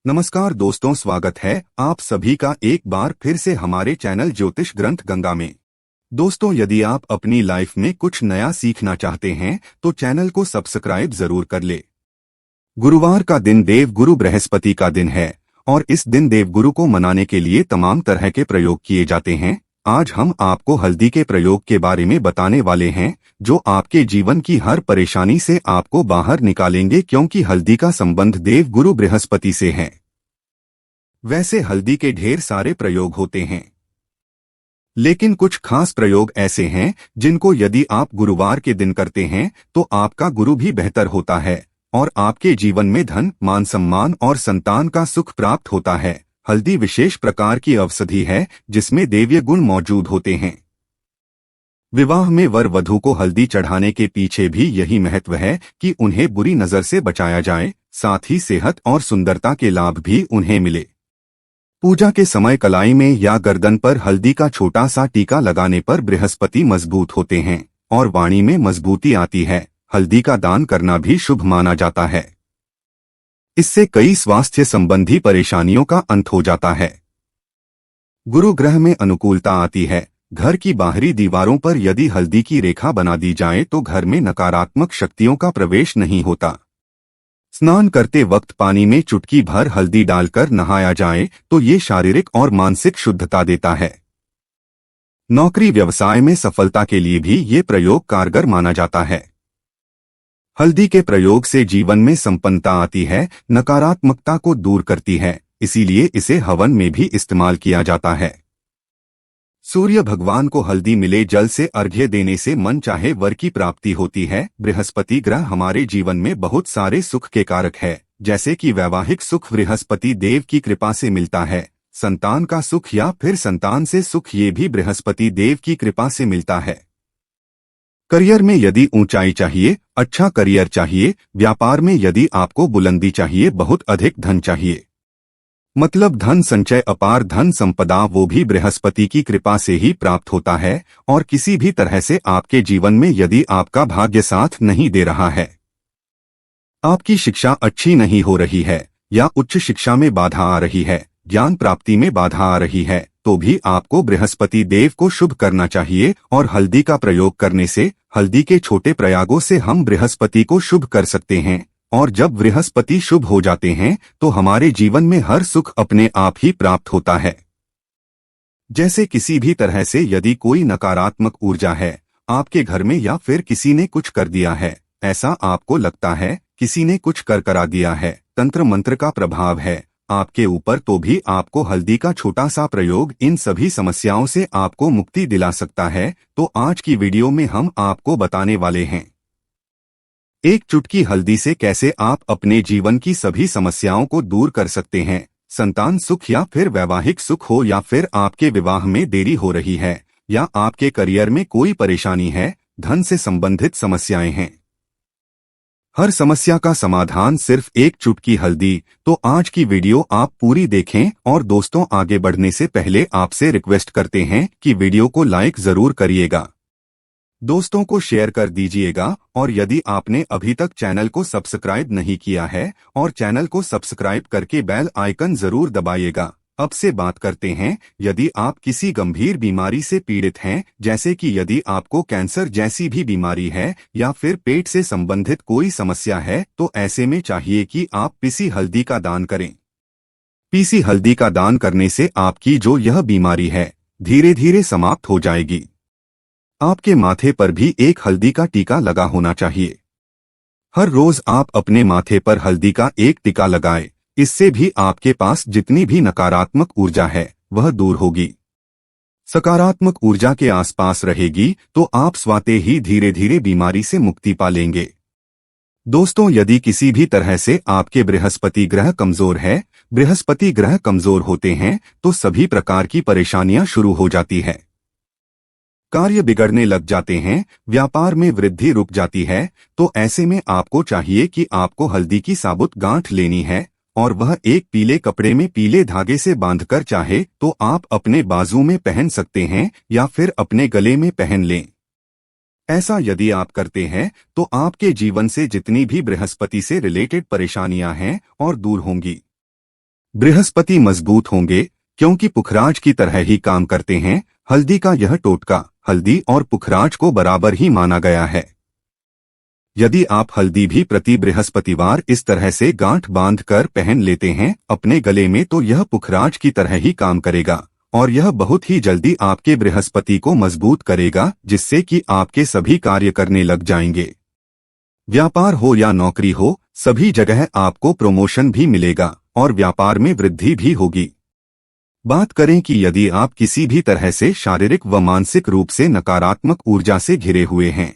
नमस्कार दोस्तों, स्वागत है आप सभी का एक बार फिर से हमारे चैनल ज्योतिष ग्रंथ गंगा में। दोस्तों, यदि आप अपनी लाइफ में कुछ नया सीखना चाहते हैं तो चैनल को सब्सक्राइब जरूर कर ले। गुरुवार का दिन देव गुरु बृहस्पति का दिन है और इस दिन देवगुरु को मनाने के लिए तमाम तरह के प्रयोग किए जाते हैं। आज हम आपको हल्दी के प्रयोग के बारे में बताने वाले हैं जो आपके जीवन की हर परेशानी से आपको बाहर निकालेंगे, क्योंकि हल्दी का संबंध देव गुरु बृहस्पति से है। वैसे हल्दी के ढेर सारे प्रयोग होते हैं, लेकिन कुछ खास प्रयोग ऐसे हैं जिनको यदि आप गुरुवार के दिन करते हैं तो आपका गुरु भी बेहतर होता है और आपके जीवन में धन, मान सम्मान और संतान का सुख प्राप्त होता है। हल्दी विशेष प्रकार की औषधि है जिसमें दैवीय गुण मौजूद होते हैं। विवाह में वर वधू को हल्दी चढ़ाने के पीछे भी यही महत्व है कि उन्हें बुरी नजर से बचाया जाए, साथ ही सेहत और सुंदरता के लाभ भी उन्हें मिले। पूजा के समय कलाई में या गर्दन पर हल्दी का छोटा सा टीका लगाने पर बृहस्पति मजबूत होते हैं और वाणी में मजबूती आती है। हल्दी का दान करना भी शुभ माना जाता है। इससे कई स्वास्थ्य संबंधी परेशानियों का अंत हो जाता है। गुरु ग्रह में अनुकूलता आती है। घर की बाहरी दीवारों पर यदि हल्दी की रेखा बना दी जाए तो घर में नकारात्मक शक्तियों का प्रवेश नहीं होता। स्नान करते वक्त पानी में चुटकी भर हल्दी डालकर नहाया जाए तो ये शारीरिक और मानसिक शुद्धता देता है। नौकरी व्यवसाय में सफलता के लिए भी ये प्रयोग कारगर माना जाता है। हल्दी के प्रयोग से जीवन में संपन्नता आती है, नकारात्मकता को दूर करती है, इसीलिए इसे हवन में भी इस्तेमाल किया जाता है। सूर्य भगवान को हल्दी मिले जल से अर्घ्य देने से मन चाहे वर की प्राप्ति होती है। बृहस्पति ग्रह हमारे जीवन में बहुत सारे सुख के कारक है, जैसे कि वैवाहिक सुख बृहस्पति देव की कृपा से मिलता है। संतान का सुख या फिर संतान से सुख ये भी बृहस्पति देव की कृपा से मिलता है। करियर में यदि ऊंचाई चाहिए, अच्छा करियर चाहिए। व्यापार में यदि आपको बुलंदी चाहिए, बहुत अधिक धन चाहिए, मतलब धन संचय, अपार धन संपदा, वो भी बृहस्पति की कृपा से ही प्राप्त होता है। और किसी भी तरह से आपके जीवन में यदि आपका भाग्य साथ नहीं दे रहा है, आपकी शिक्षा अच्छी नहीं हो रही है या उच्च शिक्षा में बाधा आ रही है, ज्ञान प्राप्ति में बाधा आ रही है, तो भी आपको बृहस्पति देव को शुभ करना चाहिए। और हल्दी का प्रयोग करने से, हल्दी के छोटे प्रयागों से हम बृहस्पति को शुभ कर सकते हैं। और जब बृहस्पति शुभ हो जाते हैं तो हमारे जीवन में हर सुख अपने आप ही प्राप्त होता है। जैसे किसी भी तरह से यदि कोई नकारात्मक ऊर्जा है आपके घर में या फिर किसी ने कुछ कर दिया है, ऐसा आपको लगता है किसी ने कुछ करा दिया है, तंत्र मंत्र का प्रभाव है आपके ऊपर, तो भी आपको हल्दी का छोटा सा प्रयोग इन सभी समस्याओं से आपको मुक्ति दिला सकता है। तो आज की वीडियो में हम आपको बताने वाले हैं एक चुटकी हल्दी से कैसे आप अपने जीवन की सभी समस्याओं को दूर कर सकते हैं। संतान सुख या फिर वैवाहिक सुख हो, या फिर आपके विवाह में देरी हो रही है, या आपके करियर में कोई परेशानी है, धन से संबंधित समस्याएं हैं, हर समस्या का समाधान सिर्फ एक चुटकी हल्दी। तो आज की वीडियो आप पूरी देखें। और दोस्तों, आगे बढ़ने से पहले आपसे रिक्वेस्ट करते हैं कि वीडियो को लाइक जरूर करिएगा, दोस्तों को शेयर कर दीजिएगा, और यदि आपने अभी तक चैनल को सब्सक्राइब नहीं किया है और चैनल को सब्सक्राइब करके बेल आइकन जरूर दबाइएगा। अब से बात करते हैं, यदि आप किसी गंभीर बीमारी से पीड़ित हैं, जैसे कि यदि आपको कैंसर जैसी भी बीमारी है या फिर पेट से संबंधित कोई समस्या है, तो ऐसे में चाहिए कि आप पीसी हल्दी का दान करें। पीसी हल्दी का दान करने से आपकी जो यह बीमारी है धीरे धीरे समाप्त हो जाएगी। आपके माथे पर भी एक हल्दी का टीका लगा होना चाहिए। हर रोज आप अपने माथे पर हल्दी का एक टीका लगाएं। इससे भी आपके पास जितनी भी नकारात्मक ऊर्जा है वह दूर होगी, सकारात्मक ऊर्जा के आसपास रहेगी, तो आप स्वतः ही धीरे धीरे बीमारी से मुक्ति पा लेंगे। दोस्तों, यदि किसी भी तरह से आपके बृहस्पति ग्रह कमजोर है, बृहस्पति ग्रह कमजोर होते हैं तो सभी प्रकार की परेशानियां शुरू हो जाती है। कार्य बिगड़ने लग जाते हैं, व्यापार में वृद्धि रुक जाती है। तो ऐसे में आपको चाहिए कि आपको हल्दी की साबुत गांठ लेनी है और वह एक पीले कपड़े में पीले धागे से बांधकर चाहे तो आप अपने बाजू में पहन सकते हैं या फिर अपने गले में पहन लें। ऐसा यदि आप करते हैं तो आपके जीवन से जितनी भी बृहस्पति से रिलेटेड परेशानियां हैं और दूर होंगी। बृहस्पति मजबूत होंगे क्योंकि पुखराज की तरह ही काम करते हैं। हल्दी का यह टोटका हल्दी और पुखराज को बराबर ही माना गया है। यदि आप हल्दी भी प्रति बृहस्पतिवार इस तरह से गांठ बांध कर पहन लेते हैं अपने गले में, तो यह पुखराज की तरह ही काम करेगा और यह बहुत ही जल्दी आपके बृहस्पति को मजबूत करेगा, जिससे कि आपके सभी कार्य करने लग जाएंगे। व्यापार हो या नौकरी हो, सभी जगह आपको प्रमोशन भी मिलेगा और व्यापार में वृद्धि भी होगी। बात करें कि यदि आप किसी भी तरह से शारीरिक व मानसिक रूप से नकारात्मक ऊर्जा से घिरे हुए हैं,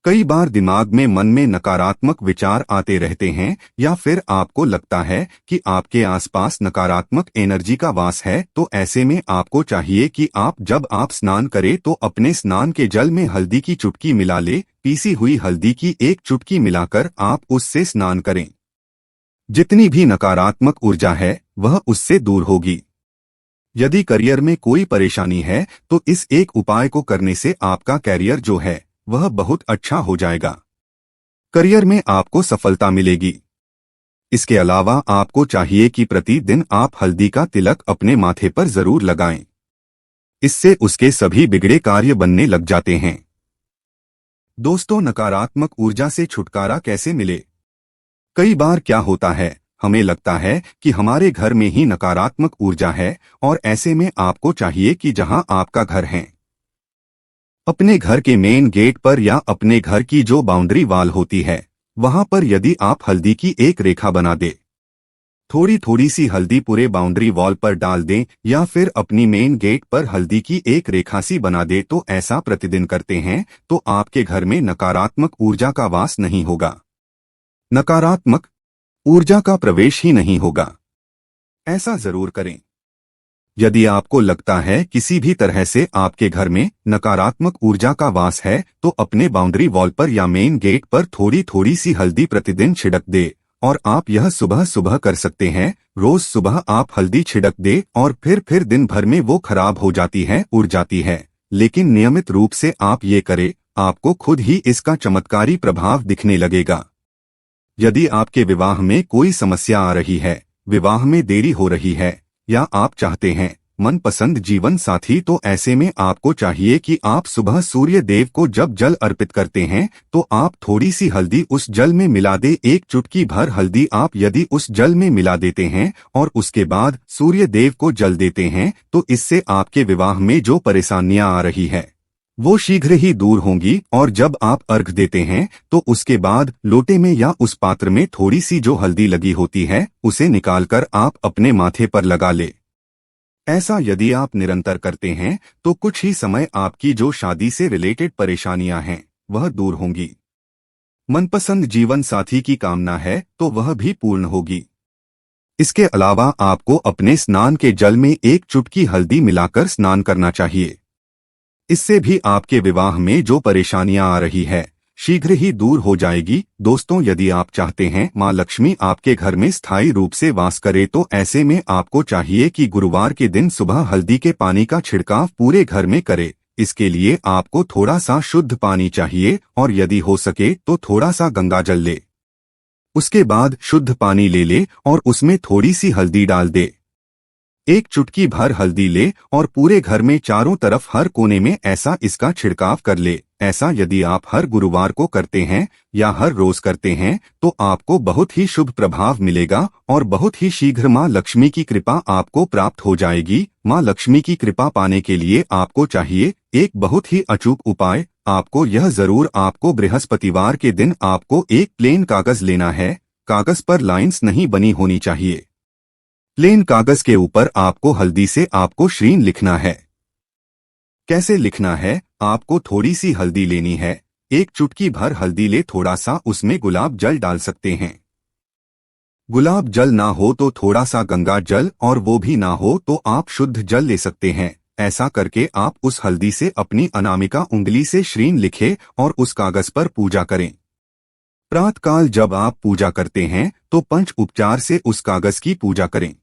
कई बार दिमाग में मन में नकारात्मक विचार आते रहते हैं या फिर आपको लगता है कि आपके आसपास नकारात्मक एनर्जी का वास है, तो ऐसे में आपको चाहिए कि जब आप स्नान करें तो अपने स्नान के जल में हल्दी की चुटकी मिला ले। पीसी हुई हल्दी की एक चुटकी मिलाकर आप उससे स्नान करें। जितनी भी नकारात्मक ऊर्जा है वह उससे दूर होगी। यदि करियर में कोई परेशानी है तो इस एक उपाय को करने से आपका कैरियर जो है वह बहुत अच्छा हो जाएगा। करियर में आपको सफलता मिलेगी। इसके अलावा आपको चाहिए कि प्रतिदिन आप हल्दी का तिलक अपने माथे पर जरूर लगाएं। इससे उसके सभी बिगड़े कार्य बनने लग जाते हैं। दोस्तों, नकारात्मक ऊर्जा से छुटकारा कैसे मिले? कई बार क्या होता है, हमें लगता है कि हमारे घर में ही नकारात्मक ऊर्जा है और ऐसे में आपको चाहिए कि जहां आपका घर है, अपने घर के मेन गेट पर या अपने घर की जो बाउंड्री वॉल होती है वहां पर यदि आप हल्दी की एक रेखा बना दे, थोड़ी थोड़ी सी हल्दी पूरे बाउंड्री वॉल पर डाल दें या फिर अपनी मेन गेट पर हल्दी की एक रेखा सी बना दे, तो ऐसा प्रतिदिन करते हैं तो आपके घर में नकारात्मक ऊर्जा का वास नहीं होगा, नकारात्मक ऊर्जा का प्रवेश ही नहीं होगा। ऐसा जरूर करें। यदि आपको लगता है किसी भी तरह से आपके घर में नकारात्मक ऊर्जा का वास है, तो अपने बाउंड्री वॉल पर या मेन गेट पर थोड़ी थोड़ी सी हल्दी प्रतिदिन छिड़क दे और आप यह सुबह सुबह कर सकते हैं। रोज सुबह आप हल्दी छिड़क दे और फिर दिन भर में वो खराब हो जाती है, उड़ जाती है, लेकिन नियमित रूप से आप ये करें, आपको खुद ही इसका चमत्कारी प्रभाव दिखने लगेगा। यदि आपके विवाह में कोई समस्या आ रही है, विवाह में देरी हो रही है या आप चाहते हैं मनपसंद जीवन साथी, तो ऐसे में आपको चाहिए कि आप सुबह सूर्य देव को जब जल अर्पित करते हैं तो आप थोड़ी सी हल्दी उस जल में मिला दे। एक चुटकी भर हल्दी आप यदि उस जल में मिला देते हैं और उसके बाद सूर्य देव को जल देते हैं, तो इससे आपके विवाह में जो परेशानियां आ रही है वो शीघ्र ही दूर होंगी। और जब आप अर्घ देते हैं तो उसके बाद लोटे में या उस पात्र में थोड़ी सी जो हल्दी लगी होती है उसे निकालकर आप अपने माथे पर लगा ले। ऐसा यदि आप निरंतर करते हैं तो कुछ ही समय आपकी जो शादी से रिलेटेड परेशानियां हैं वह दूर होंगी। मनपसंद जीवन साथी की कामना है तो वह भी पूर्ण होगी। इसके अलावा आपको अपने स्नान के जल में एक चुटकी हल्दी मिलाकर स्नान करना चाहिए। इससे भी आपके विवाह में जो परेशानियां आ रही है शीघ्र ही दूर हो जाएगी। दोस्तों, यदि आप चाहते हैं मां लक्ष्मी आपके घर में स्थायी रूप से वास करे, तो ऐसे में आपको चाहिए कि गुरुवार के दिन सुबह हल्दी के पानी का छिड़काव पूरे घर में करे। इसके लिए आपको थोड़ा सा शुद्ध पानी चाहिए और यदि हो सके तो थोड़ा सा गंगा जल ले। उसके बाद शुद्ध पानी ले ले और उसमें थोड़ी सी हल्दी डाल दे। एक चुटकी भर हल्दी ले और पूरे घर में चारों तरफ हर कोने में ऐसा इसका छिड़काव कर ले। ऐसा यदि आप हर गुरुवार को करते हैं या हर रोज करते हैं तो आपको बहुत ही शुभ प्रभाव मिलेगा और बहुत ही शीघ्र मां लक्ष्मी की कृपा आपको प्राप्त हो जाएगी। मां लक्ष्मी की कृपा पाने के लिए आपको चाहिए एक बहुत ही अचूक उपाय। आपको यह जरूर आपको बृहस्पतिवार के दिन आपको एक प्लेन कागज लेना है। कागज पर लाइंस नहीं बनी होनी चाहिए। प्लेन कागज के ऊपर आपको हल्दी से आपको श्रीन लिखना है। कैसे लिखना है? आपको थोड़ी सी हल्दी लेनी है, एक चुटकी भर हल्दी ले, थोड़ा सा उसमें गुलाब जल डाल सकते हैं। गुलाब जल ना हो तो थोड़ा सा गंगा जल, और वो भी ना हो तो आप शुद्ध जल ले सकते हैं। ऐसा करके आप उस हल्दी से अपनी अनामिका उंगली से श्रीन लिखे और उस कागज पर पूजा करें। प्रातःकाल जब आप पूजा करते हैं तो पंच उपचार से उस कागज की पूजा करें।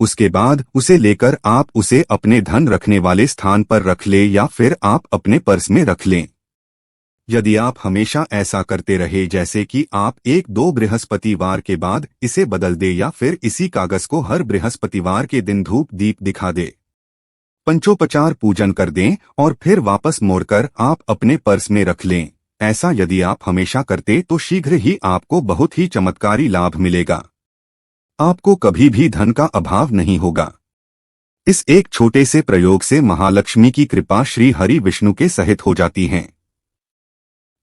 उसके बाद उसे लेकर आप उसे अपने धन रखने वाले स्थान पर रख ले या फिर आप अपने पर्स में रख लें। यदि आप हमेशा ऐसा करते रहे, जैसे कि आप एक दो बृहस्पतिवार के बाद इसे बदल दे या फिर इसी कागज को हर बृहस्पतिवार के दिन धूप दीप दिखा दे, पंचोपचार पूजन कर दें और फिर वापस मोड़कर आप अपने पर्स में रख लें, ऐसा यदि आप हमेशा करते तो शीघ्र ही आपको बहुत ही चमत्कारी लाभ मिलेगा। आपको कभी भी धन का अभाव नहीं होगा। इस एक छोटे से प्रयोग से महालक्ष्मी की कृपा श्री हरि विष्णु के सहित हो जाती है।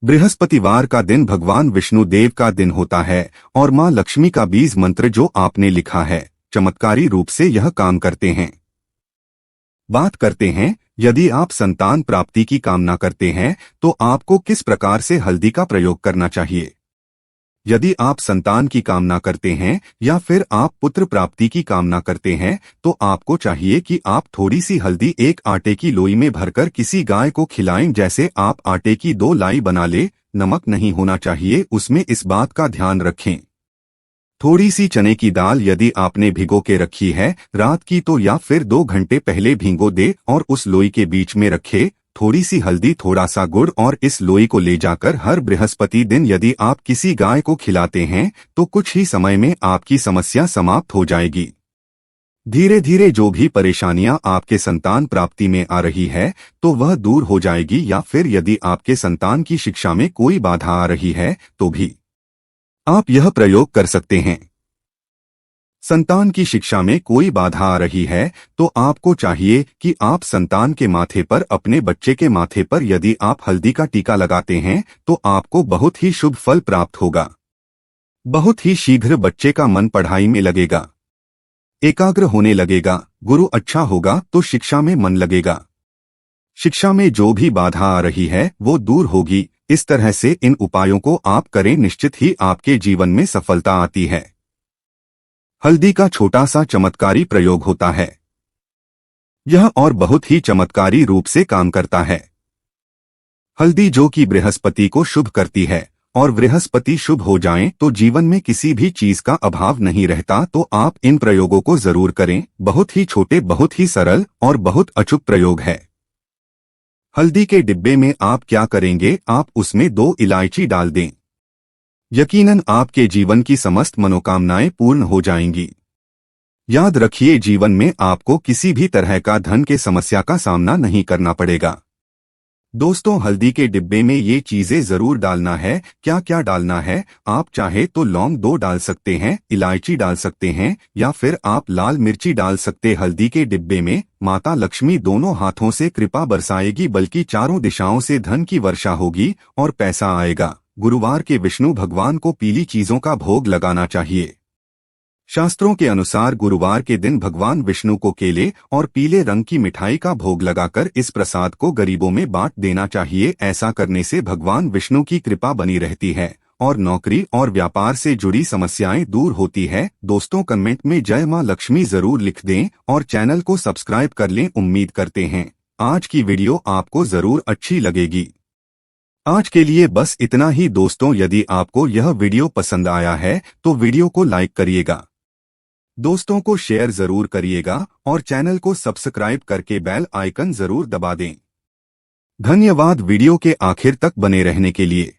बृहस्पतिवार का दिन भगवान विष्णु देव का दिन होता है और मां लक्ष्मी का बीज मंत्र जो आपने लिखा है, चमत्कारी रूप से यह काम करते हैं। बात करते हैं, यदि आप संतान प्राप्ति की कामना करते हैं तो आपको किस प्रकार से हल्दी का प्रयोग करना चाहिए। यदि आप संतान की कामना करते हैं या फिर आप पुत्र प्राप्ति की कामना करते हैं तो आपको चाहिए कि आप थोड़ी सी हल्दी एक आटे की लोई में भरकर किसी गाय को खिलाएं। जैसे आप आटे की 2 लाई बना ले, नमक नहीं होना चाहिए उसमें, इस बात का ध्यान रखें। थोड़ी सी चने की दाल यदि आपने भिगो के रखी है रात की तो या फिर 2 घंटे पहले भिगो दे और उस लोई के बीच में रखे थोड़ी सी हल्दी, थोड़ा सा गुड़ और इस लोई को ले जाकर हर बृहस्पति दिन यदि आप किसी गाय को खिलाते हैं तो कुछ ही समय में आपकी समस्या समाप्त हो जाएगी। धीरे धीरे जो भी परेशानियां आपके संतान प्राप्ति में आ रही है तो वह दूर हो जाएगी, या फिर यदि आपके संतान की शिक्षा में कोई बाधा आ रही है तो भी आप यह प्रयोग कर सकते हैं। संतान की शिक्षा में कोई बाधा आ रही है तो आपको चाहिए कि आप संतान के माथे पर, अपने बच्चे के माथे पर यदि आप हल्दी का टीका लगाते हैं तो आपको बहुत ही शुभ फल प्राप्त होगा। बहुत ही शीघ्र बच्चे का मन पढ़ाई में लगेगा, एकाग्र होने लगेगा, गुरु अच्छा होगा तो शिक्षा में मन लगेगा। शिक्षा में जो भी बाधा आ रही है वो दूर होगी। इस तरह से इन उपायों को आप करें, निश्चित ही आपके जीवन में सफलता आती है। हल्दी का छोटा सा चमत्कारी प्रयोग होता है यह और बहुत ही चमत्कारी रूप से काम करता है। हल्दी जो कि बृहस्पति को शुभ करती है और बृहस्पति शुभ हो जाएं तो जीवन में किसी भी चीज का अभाव नहीं रहता। तो आप इन प्रयोगों को जरूर करें। बहुत ही छोटे, बहुत ही सरल और बहुत अचूक प्रयोग है। हल्दी के डिब्बे में आप क्या करेंगे, आप उसमें 2 इलायची डाल दें। यकीनन आपके जीवन की समस्त मनोकामनाएं पूर्ण हो जाएंगी। याद रखिए, जीवन में आपको किसी भी तरह का धन के समस्या का सामना नहीं करना पड़ेगा। दोस्तों, हल्दी के डिब्बे में ये चीजें जरूर डालना है। क्या क्या डालना है, आप चाहे तो लौंग 2 डाल सकते हैं, इलायची डाल सकते हैं या फिर आप लाल मिर्ची डाल सकते। हल्दी के डिब्बे में माता लक्ष्मी दोनों हाथों से कृपा बरसाएगी, बल्कि चारों दिशाओं से धन की वर्षा होगी और पैसा आएगा। गुरुवार के विष्णु भगवान को पीली चीजों का भोग लगाना चाहिए। शास्त्रों के अनुसार गुरुवार के दिन भगवान विष्णु को केले और पीले रंग की मिठाई का भोग लगाकर इस प्रसाद को गरीबों में बांट देना चाहिए। ऐसा करने से भगवान विष्णु की कृपा बनी रहती है और नौकरी और व्यापार से जुड़ी समस्याएं दूर होती है। दोस्तों, कमेंट में जय मां लक्ष्मी जरूर लिख दें और चैनल को सब्सक्राइब कर लें। उम्मीद करते हैं आज की वीडियो आपको जरूर अच्छी लगेगी। आज के लिए बस इतना ही दोस्तों। यदि आपको यह वीडियो पसंद आया है तो वीडियो को लाइक करिएगा, दोस्तों को शेयर जरूर करिएगा और चैनल को सब्सक्राइब करके बेल आइकन जरूर दबा दें। धन्यवाद वीडियो के आखिर तक बने रहने के लिए।